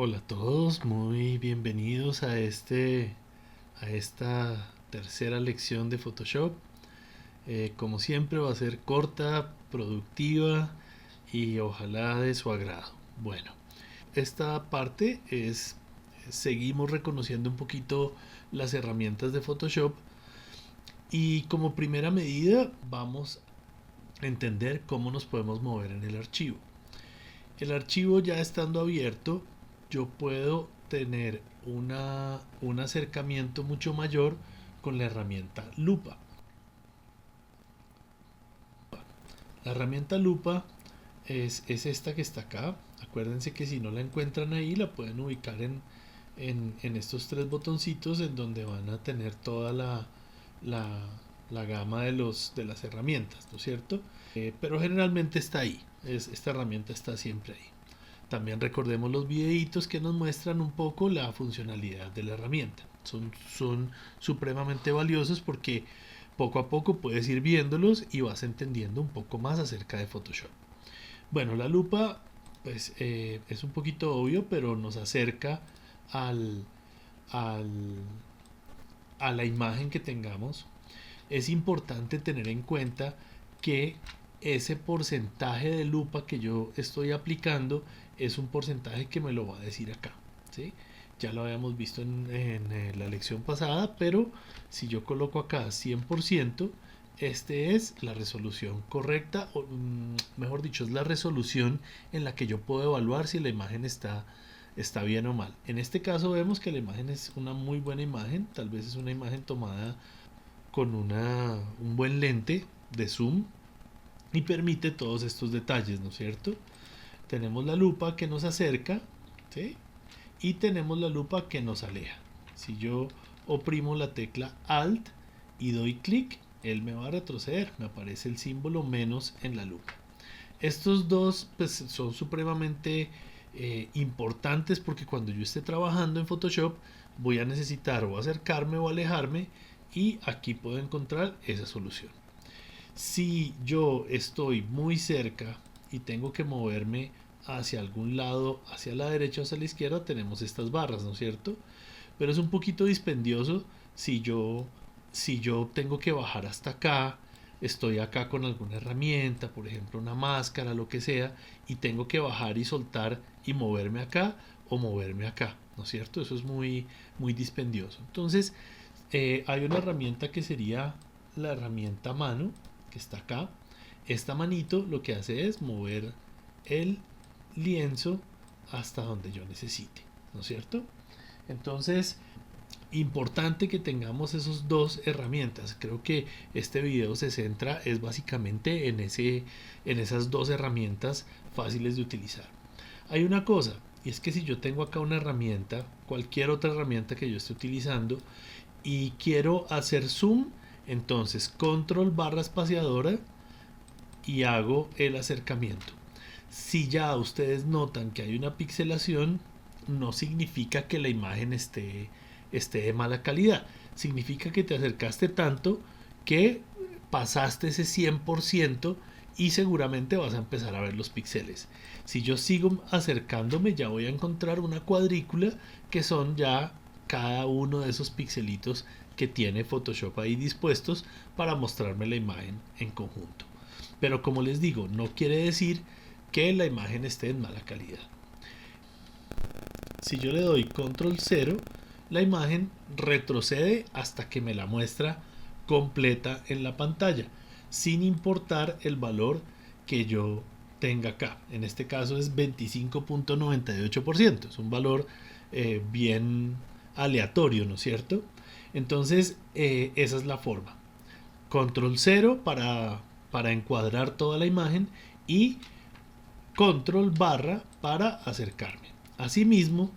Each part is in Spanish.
Hola a todos, muy bienvenidos a esta tercera lección de Photoshop. Como siempre va a ser corta, productiva y ojalá de su agrado. Bueno, esta parte es seguimos reconociendo un poquito las herramientas de Photoshop y como primera medida vamos a entender cómo nos podemos mover en el archivo. El archivo ya estando abierto, yo puedo tener un acercamiento mucho mayor con la herramienta lupa. La herramienta lupa es esta que está acá. Acuérdense que si no la encuentran ahí, la pueden ubicar en estos tres botoncitos en donde van a tener toda la, la gama de las herramientas, ¿no es cierto? Pero generalmente está ahí. Esta herramienta está siempre ahí. También recordemos los videitos que nos muestran un poco la funcionalidad de la herramienta. Son supremamente valiosos porque poco a poco puedes ir viéndolos y vas entendiendo un poco más acerca de Photoshop. Bueno, la lupa pues es un poquito obvio, pero nos acerca al, al, a la imagen que tengamos. Es importante tener en cuenta que ese porcentaje de lupa que yo estoy aplicando es un porcentaje que me lo va a decir acá, ¿sí? Ya lo habíamos visto en la lección pasada, pero si yo coloco acá 100%, este es la resolución correcta, o mejor dicho, es la resolución en la que yo puedo evaluar si la imagen está bien o mal. En este caso vemos que la imagen es una muy buena imagen, tal vez es una imagen tomada con un buen lente de zoom y permite todos estos detalles, ¿no es cierto? Tenemos la lupa que nos acerca, ¿sí? Y tenemos la lupa que nos aleja. Si yo oprimo la tecla Alt y doy clic, él me va a retroceder, me aparece el símbolo menos en la lupa. Estos dos pues, son supremamente importantes porque cuando yo esté trabajando en Photoshop voy a necesitar o acercarme o alejarme y aquí puedo encontrar esa solución. Si yo estoy muy cerca y tengo que moverme hacia algún lado, hacia la derecha o hacia la izquierda, tenemos estas barras, ¿no es cierto? Pero es un poquito dispendioso si yo tengo que bajar hasta acá, estoy acá con alguna herramienta, por ejemplo una máscara, lo que sea, y tengo que bajar y soltar y moverme acá o moverme acá, ¿no es cierto? Eso es muy dispendioso. Entonces, hay una herramienta que sería la herramienta mano, que está acá. Esta manito lo que hace es mover el lienzo hasta donde yo necesite, ¿no es cierto? Entonces, importante que tengamos esas dos herramientas. Creo que este video se centra es básicamente en esas dos herramientas fáciles de utilizar. Hay una cosa, y es que si yo tengo acá una herramienta, cualquier otra herramienta que yo esté utilizando, y quiero hacer zoom, entonces control barra espaciadora y hago el acercamiento. Si ya ustedes notan que hay una pixelación, no significa que la imagen esté de mala calidad. Significa que te acercaste tanto que pasaste ese 100% y seguramente vas a empezar a ver los píxeles. Si yo sigo acercándome, ya voy a encontrar una cuadrícula que son ya cada uno de esos pixelitos que tiene Photoshop ahí dispuestos para mostrarme la imagen en conjunto. Pero como les digo, no quiere decir que la imagen esté en mala calidad. Si yo le doy control 0, la imagen retrocede hasta que me la muestra completa en la pantalla, sin importar el valor que yo tenga acá. En este caso es 25.98%, es un valor bien aleatorio, ¿no es cierto? Entonces, esa es la forma. Control 0 para encuadrar toda la imagen y control barra para acercarme. Asimismo,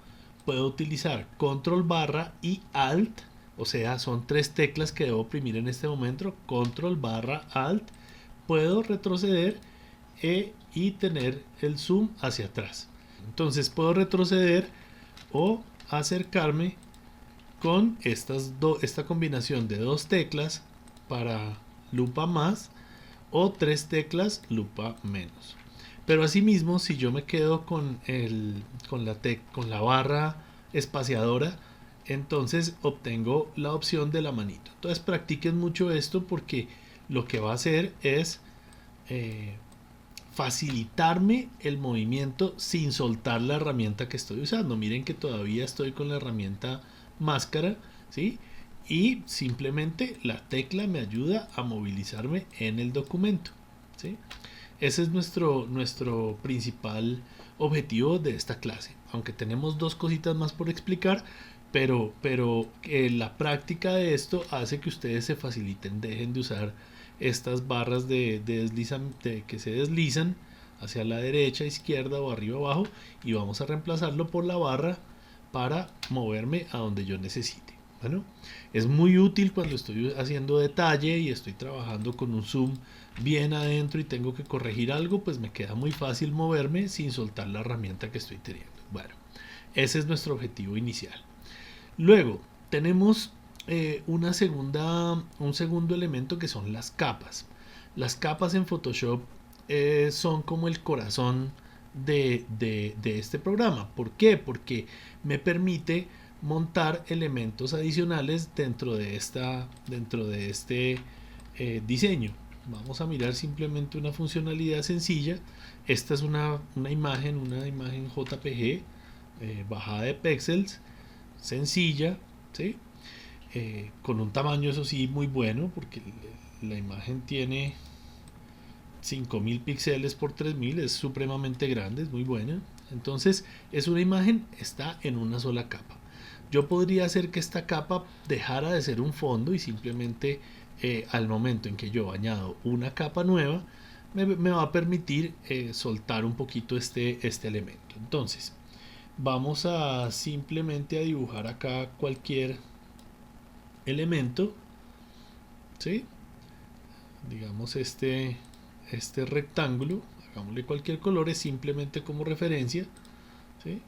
puedo utilizar control barra y alt, o sea, son tres teclas que debo oprimir en este momento, control barra alt, puedo retroceder y tener el zoom hacia atrás. Entonces puedo retroceder o acercarme con esta combinación de dos teclas para lupa más o tres teclas lupa menos. Pero asimismo, si yo me quedo con la barra espaciadora, entonces obtengo la opción de la manito. Entonces practiquen mucho esto porque lo que va a hacer es eh, facilitarme el movimiento sin soltar la herramienta que estoy usando. Miren que todavía estoy con la herramienta máscara, ¿sí? Y simplemente la tecla me ayuda a movilizarme en el documento, ¿sí? Ese es nuestro principal objetivo de esta clase. Aunque tenemos dos cositas más por explicar, pero la práctica de esto hace que ustedes se faciliten, dejen de usar estas barras que se deslizan hacia la derecha, izquierda o arriba abajo, y vamos a reemplazarlo por la barra para moverme a donde yo necesite. Bueno, es muy útil cuando estoy haciendo detalle y estoy trabajando con un zoom bien adentro y tengo que corregir algo, pues me queda muy fácil moverme sin soltar la herramienta que estoy teniendo. Bueno, ese es nuestro objetivo inicial. Luego tenemos un segundo elemento que son las capas. Las capas en Photoshop son como el corazón de este programa. ¿Por qué? Porque me permite montar elementos adicionales dentro de este diseño. Vamos a mirar simplemente una funcionalidad sencilla. Esta es una imagen JPG bajada de píxeles, sencilla, ¿sí? Con un tamaño, eso sí, muy bueno, porque la imagen tiene 5000 píxeles por 3000, es supremamente grande, es muy buena. Entonces, es una imagen, está en una sola capa. Yo podría hacer que esta capa dejara de ser un fondo y simplemente al momento en que yo añado una capa nueva, me va a permitir soltar un poquito este elemento. Entonces, vamos a simplemente a dibujar acá cualquier elemento, ¿sí? Digamos este rectángulo, hagámosle cualquier color, es simplemente como referencia, ¿sí?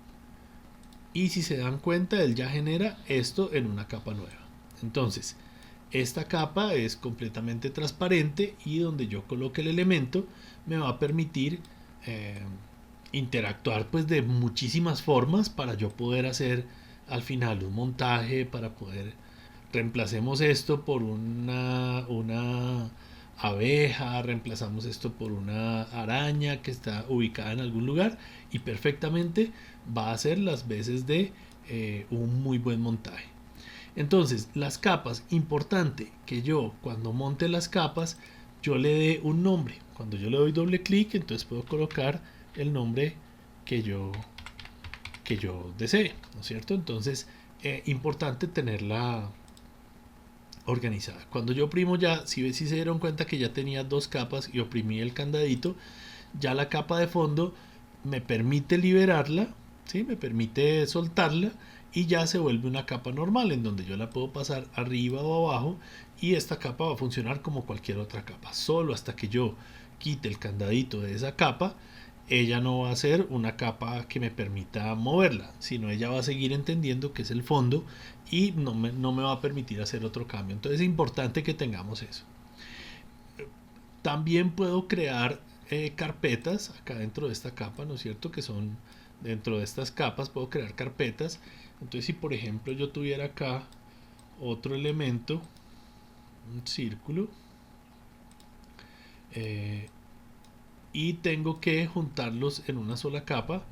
Y si se dan cuenta, él ya genera esto en una capa nueva. Entonces, esta capa es completamente transparente y donde yo coloque el elemento me va a permitir interactuar pues de muchísimas formas para yo poder hacer al final un montaje, para poder reemplacemos esto por una abeja, reemplazamos esto por una araña que está ubicada en algún lugar y perfectamente va a hacer las veces de un muy buen montaje. Entonces, las capas, importante que yo cuando monte las capas, yo le dé un nombre. Cuando yo le doy doble clic, entonces puedo colocar el nombre que yo desee, ¿no es cierto? Entonces, importante tenerla organizada. Cuando yo oprimo ya, si se dieron cuenta que ya tenía dos capas y oprimí el candadito, ya la capa de fondo me permite liberarla, ¿sí? Me permite soltarla y ya se vuelve una capa normal en donde yo la puedo pasar arriba o abajo y esta capa va a funcionar como cualquier otra capa. Solo hasta que yo quite el candadito de esa capa, ella no va a ser una capa que me permita moverla, sino ella va a seguir entendiendo que es el fondo y no me va a permitir hacer otro cambio. Entonces es importante que tengamos eso. También puedo crear carpetas acá dentro de esta capa, ¿no es cierto? Que son dentro de estas capas puedo crear carpetas. Entonces si por ejemplo yo tuviera acá otro elemento, un círculo, y tengo que juntarlos en una sola capa,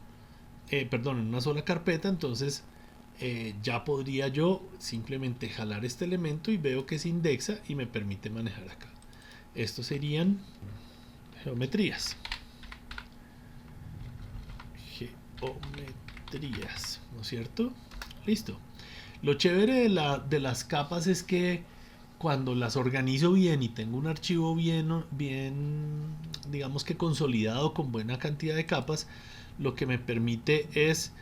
en una sola carpeta, entonces ya podría yo simplemente jalar este elemento y veo que se indexa y me permite manejar acá. Estos serían geometrías, ¿no es cierto? Listo. Lo chévere de las capas es que cuando las organizo bien y tengo un archivo bien, digamos que consolidado con buena cantidad de capas, lo que me permite es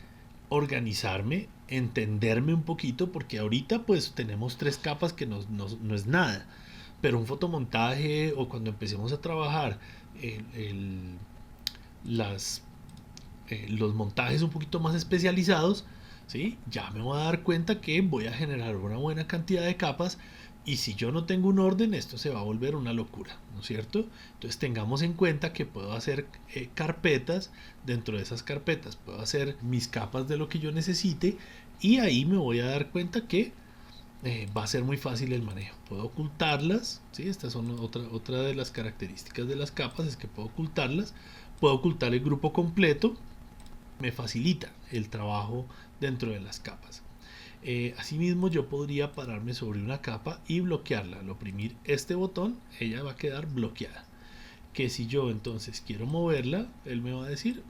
organizarme, entenderme un poquito, porque ahorita pues tenemos tres capas que no es nada, pero un fotomontaje o cuando empecemos a trabajar las, los montajes un poquito más especializados, ¿sí? Ya me voy a dar cuenta que voy a generar una buena cantidad de capas Y si yo no tengo un orden, esto se va a volver una locura, ¿no es cierto? Entonces tengamos en cuenta que puedo hacer carpetas, dentro de esas carpetas puedo hacer mis capas de lo que yo necesite y ahí me voy a dar cuenta que va a ser muy fácil el manejo. Puedo ocultarlas, ¿sí? Estas son otra de las características de las capas, es que puedo ocultarlas, puedo ocultar el grupo completo, me facilita el trabajo dentro de las capas. Asimismo yo podría pararme sobre una capa y bloquearla. Al oprimir este botón ella va a quedar bloqueada, que si yo entonces quiero moverla él me va a decir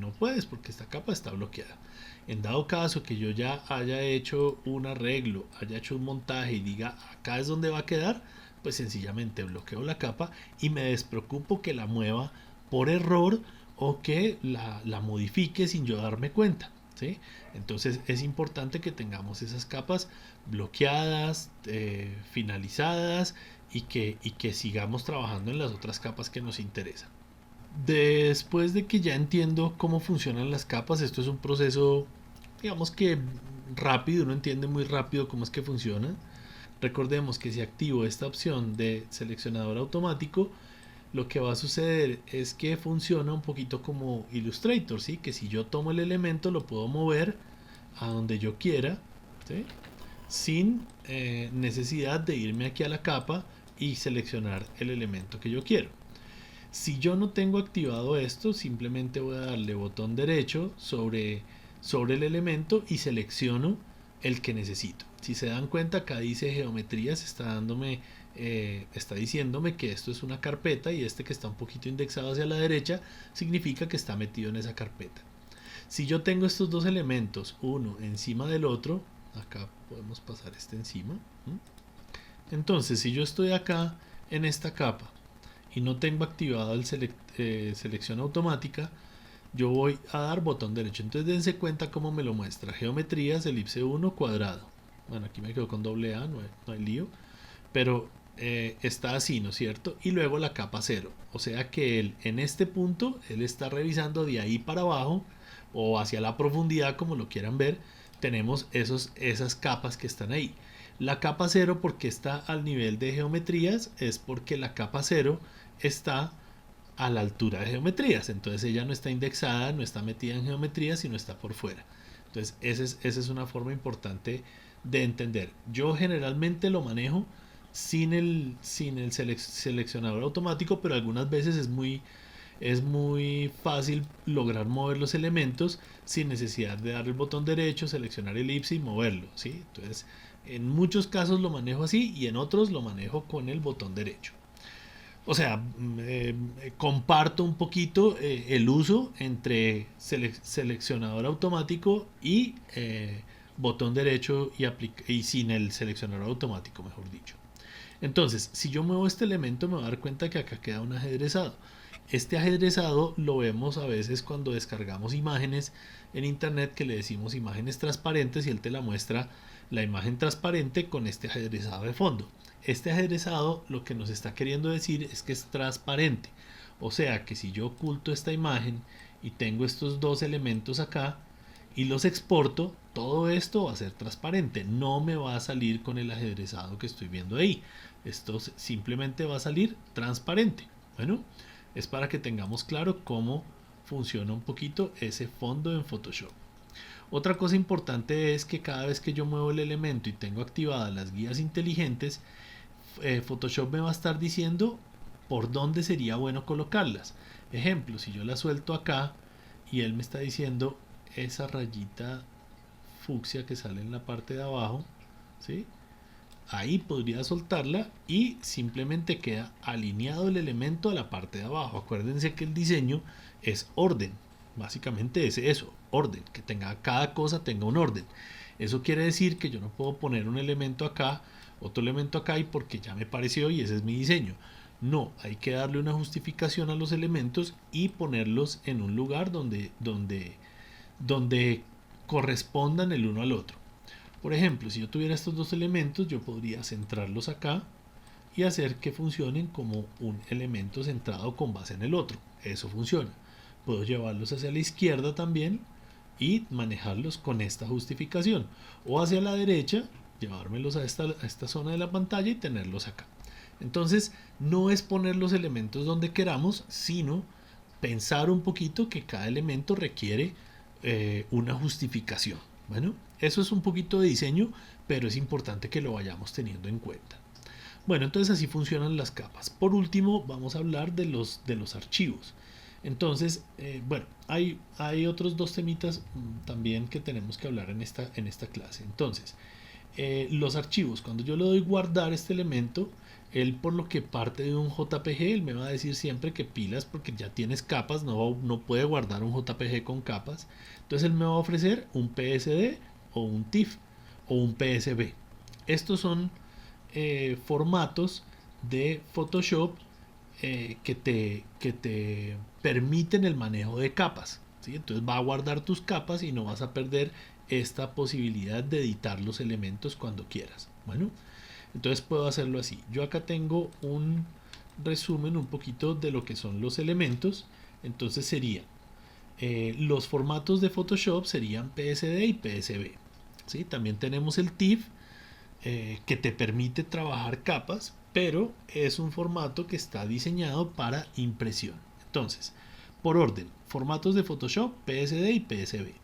no puedes porque esta capa está bloqueada. En dado caso que yo ya haya hecho un arreglo, haya hecho un montaje y diga acá es donde va a quedar, pues sencillamente bloqueo la capa y me despreocupo que la mueva por error o que la modifique sin yo darme cuenta, ¿sí? Entonces es importante que tengamos esas capas bloqueadas, finalizadas y que sigamos trabajando en las otras capas que nos interesan. Después de que ya entiendo cómo funcionan las capas, esto es un proceso, digamos que rápido, uno entiende muy rápido cómo es que funciona. Recordemos que si activo esta opción de seleccionador automático, lo que va a suceder es que funciona un poquito como Illustrator, ¿sí? Que si yo tomo el elemento lo puedo mover a donde yo quiera, ¿sí? Sin necesidad de irme aquí a la capa y seleccionar el elemento que yo quiero. Si yo no tengo activado esto, simplemente voy a darle botón derecho sobre el elemento y selecciono el que necesito. Si se dan cuenta, acá dice geometrías, está diciéndome que esto es una carpeta y este que está un poquito indexado hacia la derecha significa que está metido en esa carpeta. Si yo tengo estos dos elementos, uno encima del otro, acá podemos pasar este encima. Entonces, si yo estoy acá en esta capa y no tengo activado el selección automática, yo voy a dar botón derecho. Entonces dense cuenta cómo me lo muestra. Geometrías, elipse 1, cuadrado. Bueno, aquí me quedo con doble A, no hay lío. Pero está así, ¿no es cierto? Y luego la capa 0. O sea que él en este punto, él está revisando de ahí para abajo o hacia la profundidad, como lo quieran ver. Tenemos esas capas que están ahí. La capa 0 porque está al nivel de geometrías es porque la capa 0 está a la altura de geometrías, entonces ella no está indexada, no está metida en geometrías, sino está por fuera. Entonces esa es una forma importante de entender. Yo generalmente lo manejo sin el seleccionador automático, pero algunas veces es muy fácil lograr mover los elementos sin necesidad de dar el botón derecho, seleccionar elipse y moverlo, ¿sí? Entonces en muchos casos lo manejo así y en otros lo manejo con el botón derecho. O sea, comparto un poquito el uso entre seleccionador automático y botón derecho y sin el seleccionador automático, mejor dicho. Entonces, si yo muevo este elemento me voy a dar cuenta que acá queda un ajedrezado. Este ajedrezado lo vemos a veces cuando descargamos imágenes en internet, que le decimos imágenes transparentes y él te la muestra la imagen transparente con este ajedrezado de fondo. Este ajedrezado lo que nos está queriendo decir es que es transparente. O sea que si yo oculto esta imagen y tengo estos dos elementos acá y los exporto, todo esto va a ser transparente. No me va a salir con el ajedrezado que estoy viendo ahí. Esto simplemente va a salir transparente. Bueno, es para que tengamos claro cómo funciona un poquito ese fondo en Photoshop. Otra cosa importante es que cada vez que yo muevo el elemento y tengo activadas las guías inteligentes, Photoshop me va a estar diciendo por dónde sería bueno colocarlas. Ejemplo, si yo la suelto acá y él me está diciendo esa rayita fucsia que sale en la parte de abajo, ¿sí? Ahí podría soltarla y simplemente queda alineado el elemento a la parte de abajo. Acuérdense que el diseño es orden, básicamente es eso, orden, que cada cosa tenga un orden. Eso quiere decir que yo no puedo poner un elemento acá, otro elemento acá y porque ya me pareció y ese es mi diseño. No, hay que darle una justificación a los elementos y ponerlos en un lugar donde correspondan el uno al otro. Por ejemplo, si yo tuviera estos dos elementos, yo podría centrarlos acá y hacer que funcionen como un elemento centrado con base en el otro. Eso funciona. Puedo llevarlos hacia la izquierda también y manejarlos con esta justificación. O hacia la derecha llevármelos a esta zona de la pantalla y tenerlos acá. Entonces, no es poner los elementos donde queramos, sino pensar un poquito que cada elemento requiere una justificación. Bueno, eso es un poquito de diseño, pero es importante que lo vayamos teniendo en cuenta. Bueno, entonces así funcionan las capas. Por último, vamos a hablar de los archivos. Entonces, bueno, hay otros dos temitas también que tenemos que hablar en esta clase. Entonces, los archivos, cuando yo le doy guardar este elemento, él por lo que parte de un JPG, él me va a decir siempre que pilas porque ya tienes capas, no puede guardar un JPG con capas. Entonces él me va a ofrecer un PSD o un TIFF o un PSB. Estos son formatos de Photoshop que te permiten el manejo de capas, ¿sí? Entonces va a guardar tus capas y no vas a perder esta posibilidad de editar los elementos cuando quieras. Bueno, entonces puedo hacerlo así. Yo acá tengo un resumen un poquito de lo que son los elementos. Entonces sería los formatos de Photoshop serían PSD y PSB, ¿sí? También tenemos el TIFF, que te permite trabajar capas, pero es un formato que está diseñado para impresión. Entonces, por orden, formatos de Photoshop, PSD y PSB.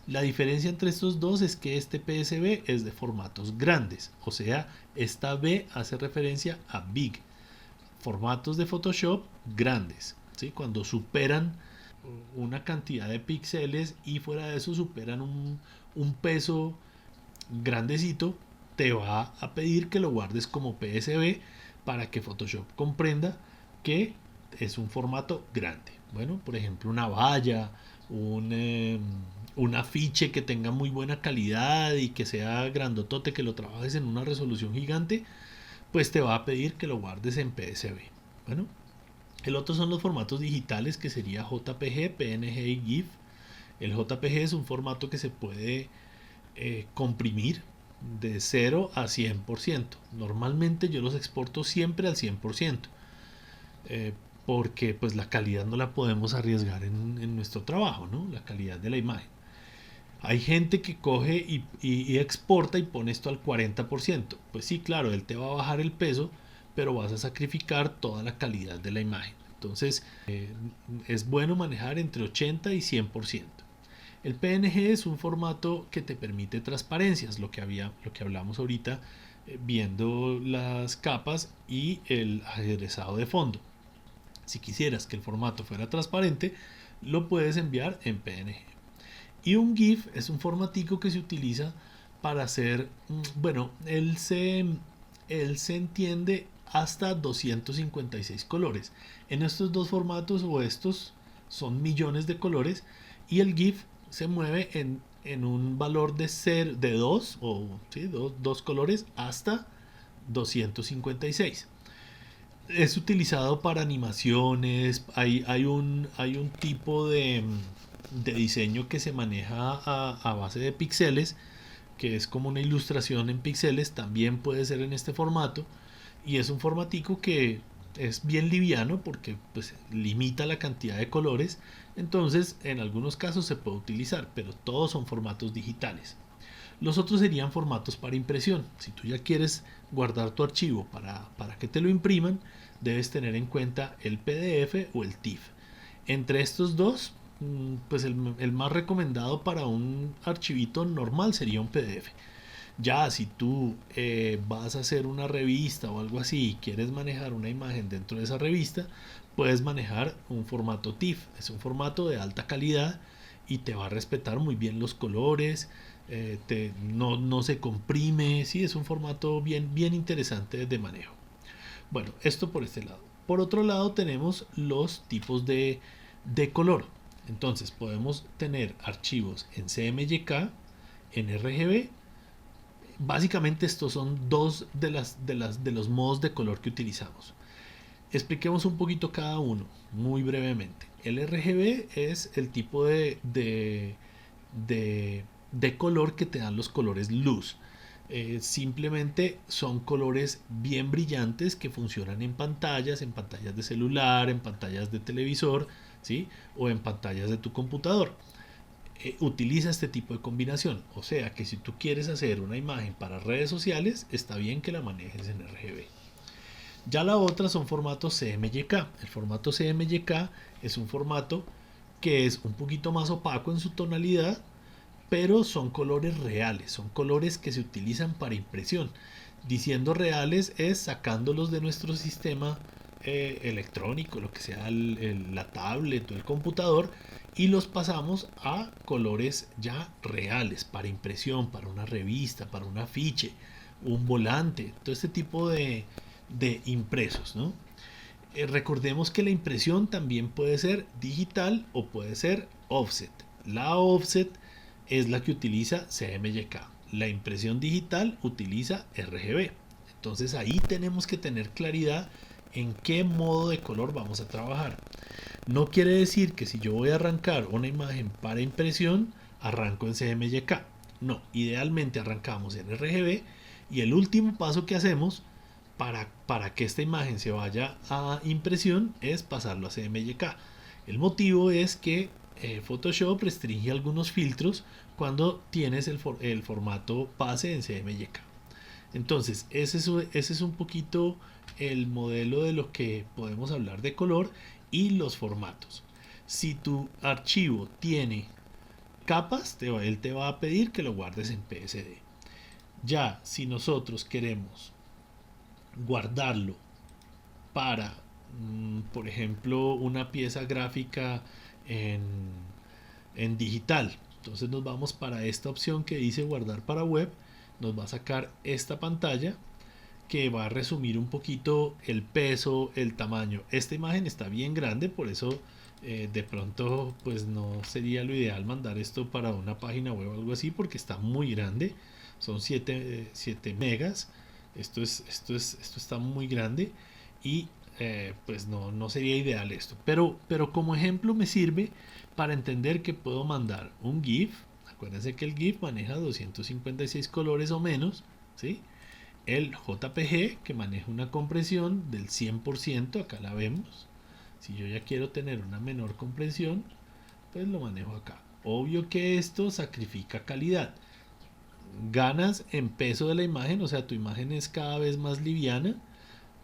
La diferencia entre estos dos es que este PSB es de formatos grandes, o sea, esta B hace referencia a Big. Formatos de Photoshop grandes, ¿sí? Cuando superan una cantidad de píxeles y fuera de eso superan un peso grandecito, te va a pedir que lo guardes como PSB para que Photoshop comprenda que es un formato grande. Bueno, por ejemplo, una valla, un afiche que tenga muy buena calidad y que sea grandotote, que lo trabajes en una resolución gigante, pues te va a pedir que lo guardes en PSB. Bueno, el otro son los formatos digitales, que sería JPG, PNG y GIF. El JPG es un formato que se puede comprimir de 0 a 100%. Normalmente yo los exporto siempre al 100%, porque pues la calidad no la podemos arriesgar en nuestro trabajo, ¿no? La calidad de la imagen. Hay gente que coge y exporta y pone esto al 40%. Pues sí, claro, él te va a bajar el peso, pero vas a sacrificar toda la calidad de la imagen. Entonces, es bueno manejar entre 80 y 100%. El PNG es un formato que te permite transparencias, lo que hablamos ahorita, viendo las capas y el aderezado de fondo. Si quisieras que el formato fuera transparente, lo puedes enviar en PNG. Y un GIF es un formatico que se utiliza para hacer, bueno, él se entiende hasta 256 colores. En estos dos formatos, o estos son millones de colores, y el GIF se mueve en un valor de 2 o ¿sí? dos colores hasta 256. Es utilizado para animaciones. Hay un tipo de diseño que se maneja a base de píxeles, que es como una ilustración en píxeles. También puede ser en este formato, y es un formatico que es bien liviano porque pues limita la cantidad de colores. Entonces en algunos casos se puede utilizar, pero todos son formatos digitales. Los otros serían formatos para impresión. Si tú ya quieres guardar tu archivo para que te lo impriman, debes tener en cuenta el PDF o el TIFF. Entre estos dos, pues el más recomendado para un archivito normal sería un PDF. Ya si tú vas a hacer una revista o algo así y quieres manejar una imagen dentro de esa revista, puedes manejar un formato TIFF. Es un formato de alta calidad y te va a respetar muy bien los colores, no se comprime, sí, es un formato bien interesante de manejo. Bueno, esto por este lado. Por otro lado tenemos los tipos de color. Entonces podemos tener archivos en CMYK, en RGB. Básicamente estos son dos de los modos de color que utilizamos. Expliquemos un poquito cada uno, muy brevemente. El RGB es el tipo de color que te dan los colores luz. Simplemente son colores bien brillantes que funcionan en pantallas de celular, en pantallas de televisor, ¿sí? O en pantallas de tu computador. utiliza este tipo de combinación. O sea que si tú quieres hacer una imagen para redes sociales, está bien que la manejes en RGB. Ya la otra son formatos CMYK. El formato CMYK es un formato que es un poquito más opaco en su tonalidad, pero son colores reales, son colores que se utilizan para impresión. Diciendo reales es sacándolos de nuestro sistema electrónico, lo que sea la tablet o el computador, y los pasamos a colores ya reales para impresión, para una revista, para un afiche, un volante, todo este tipo de impresos, ¿no? Recordemos que la impresión también puede ser digital o puede ser offset. La offset es la que utiliza CMYK. La impresión digital utiliza RGB. Entonces ahí tenemos que tener claridad en qué modo de color vamos a trabajar. No quiere decir que si yo voy a arrancar una imagen para impresión, arranco en CMYK. No, idealmente arrancamos en RGB y el último paso que hacemos para que esta imagen se vaya a impresión es pasarlo a CMYK. El motivo es que Photoshop restringe algunos filtros cuando tienes el formato base en CMYK. Entonces ese es un poquito el modelo de lo que podemos hablar de color y los formatos. Si tu archivo tiene capas, él te va a pedir que lo guardes en PSD. Ya si nosotros queremos guardarlo para, por ejemplo, una pieza gráfica en digital, entonces nos vamos para esta opción que dice guardar para web. Nos va a sacar esta pantalla que va a resumir un poquito el peso, el tamaño. Esta imagen está bien grande, por eso de pronto pues no sería lo ideal mandar esto para una página web o algo así, porque está muy grande. Son 7 megas. Esto está muy grande y pues no sería ideal esto. Pero como ejemplo me sirve para entender que puedo mandar un GIF. Acuérdense que el GIF maneja 256 colores o menos, ¿sí? El JPG, que maneja una compresión del 100%, acá la vemos. Si yo ya quiero tener una menor compresión, pues lo manejo acá. Obvio que esto sacrifica calidad. Ganas en peso de la imagen, o sea, tu imagen es cada vez más liviana,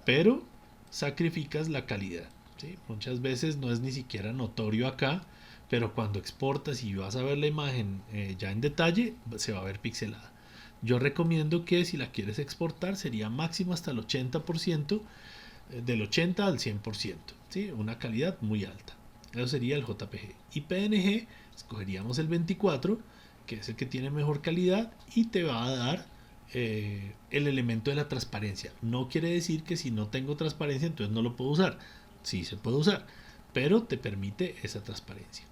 pero sacrificas la calidad, ¿sí? Muchas veces no es ni siquiera notorio acá, pero cuando exportas y vas a ver la imagen ya en detalle, se va a ver pixelada. Yo recomiendo que si la quieres exportar sería máximo hasta el 80%, del 80 al 100%, ¿sí? Una calidad muy alta. Eso sería el JPG. Y PNG, escogeríamos el 24, que es el que tiene mejor calidad y te va a dar el elemento de la transparencia. No quiere decir que si no tengo transparencia entonces no lo puedo usar. Sí se puede usar, pero te permite esa transparencia.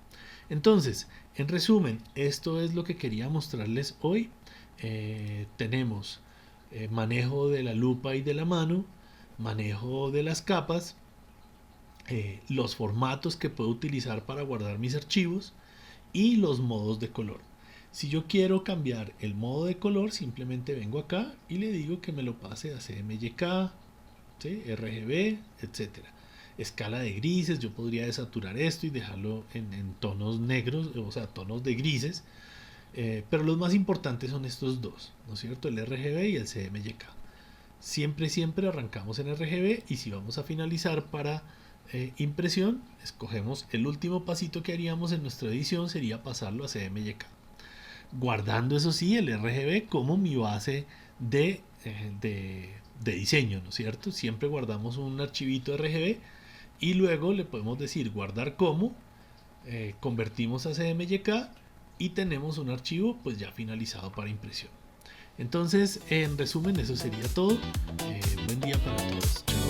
Entonces, en resumen, esto es lo que quería mostrarles hoy. Tenemos manejo de la lupa y de la mano, manejo de las capas, los formatos que puedo utilizar para guardar mis archivos y los modos de color. Si yo quiero cambiar el modo de color, simplemente vengo acá y le digo que me lo pase a CMYK, ¿sí? RGB, etcétera. Escala de grises, yo podría desaturar esto y dejarlo en tonos negros, o sea, tonos de grises, pero los más importantes son estos dos, ¿no es cierto? El RGB y el CMYK. Siempre arrancamos en RGB y si vamos a finalizar para impresión, escogemos el último pasito que haríamos en nuestra edición, sería pasarlo a CMYK. Guardando eso sí el RGB como mi base de diseño, ¿no es cierto? Siempre guardamos un archivito RGB y luego le podemos decir guardar como, convertimos a CMYK y tenemos un archivo pues ya finalizado para impresión. Entonces, en resumen, eso sería todo. Buen día para todos. Chao.